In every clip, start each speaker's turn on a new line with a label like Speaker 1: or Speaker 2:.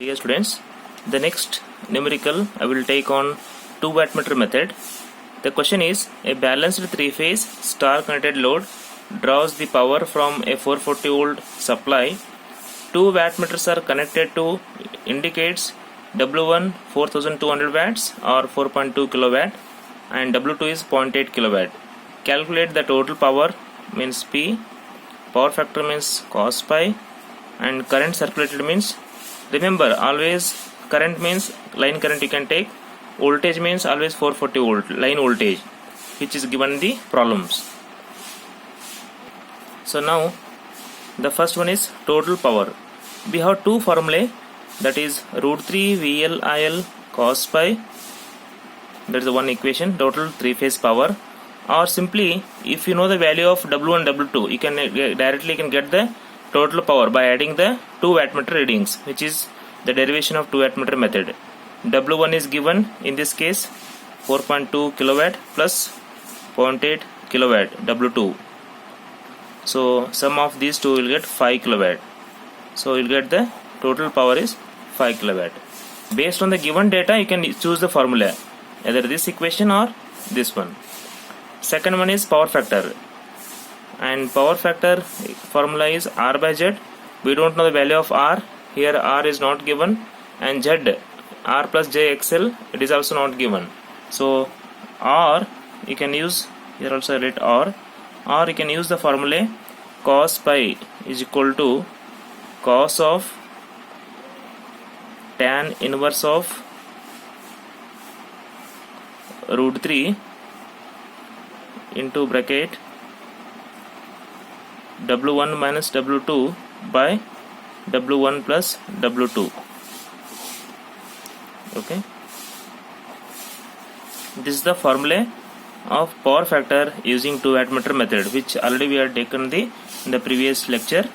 Speaker 1: Dear students, the next numerical I will take on 2 wattmeter method. The question is, a balanced 3-phase star connected load draws the power from a 440 volt supply. 2 wattmeters are connected to indicates W1 4200 watts or 4.2 kilowatt and W2 is 0.8 kilowatt. Calculate the total power means P, power factor means cos pi, and current circulated means, remember always current means line current you can take, voltage means always 440 volt line voltage which is given in the problems. So now the first one is total power. We have two formulae, that is root 3 VLIL cos pi, that is the one equation, total 3-phase power, or simply if you know the value of W1 W2 you can directly get the total power by adding the 2 wattmeter readings, which is the derivation of 2 wattmeter method. W1 is given in this case 4.2 kilowatt plus 0.8 kilowatt W2. So sum of these two will get 5 kilowatt. So you will get the total power is 5 kilowatt. Based on the given data you can choose the formula, either this equation or this one. Second one is power factor, and power factor formula is R by Z. We don't know the value of R, here R is not given, and Z, R plus J XL, it is also not given. So R you can use, here also I write R, or you can use the formula cos pi is equal to cos of tan inverse of root 3 into bracket W1 minus W2 by W1 plus W2. Okay, this is the formula of power factor using 2 wattmeter method, which already we had taken in the previous lecture.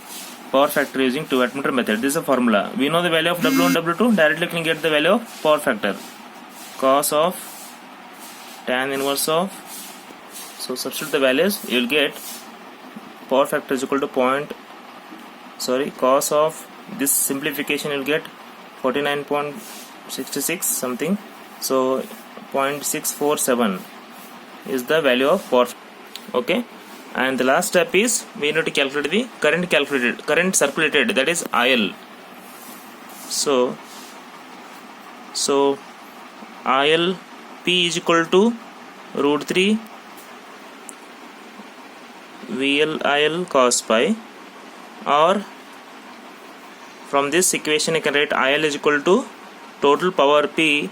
Speaker 1: Power factor using 2 wattmeter method, this is a formula. We know the value of W1 W2, directly can get the value of power factor, cos of tan inverse of, so substitute the values, you will get power factor is equal to cos of this simplification you will get 49.66 something, so 0.647 is the value of power. Okay, and the last step is we need to calculate the current circulated, that is IL. So IL P is equal to root 3 VLIL cos pi, or from this equation you can write IL is equal to total power P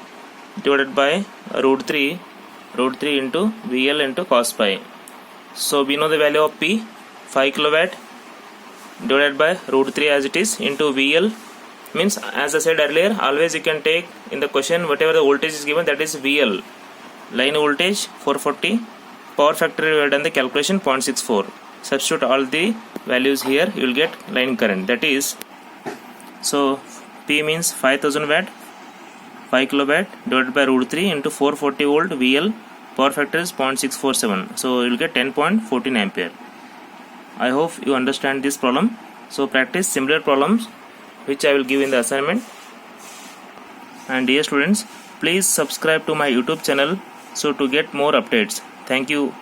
Speaker 1: divided by root 3 into VL into cos pi. So we know the value of P, 5 kilowatt, divided by root 3 as it is into VL means, as I said earlier, always you can take in the question whatever the voltage is given, that is VL, line voltage 440, power factor we have done the calculation 0.64. Substitute all the values here, you will get line current, that is, so P means 5000 watt, 5 kilowatt divided by root 3 into 440 volt VL, power factor is 0.647, so you will get 10.14 ampere. I hope you understand this problem. So practice similar problems which I will give in the assignment. And dear students, please subscribe to my YouTube channel so to get more updates. Thank you.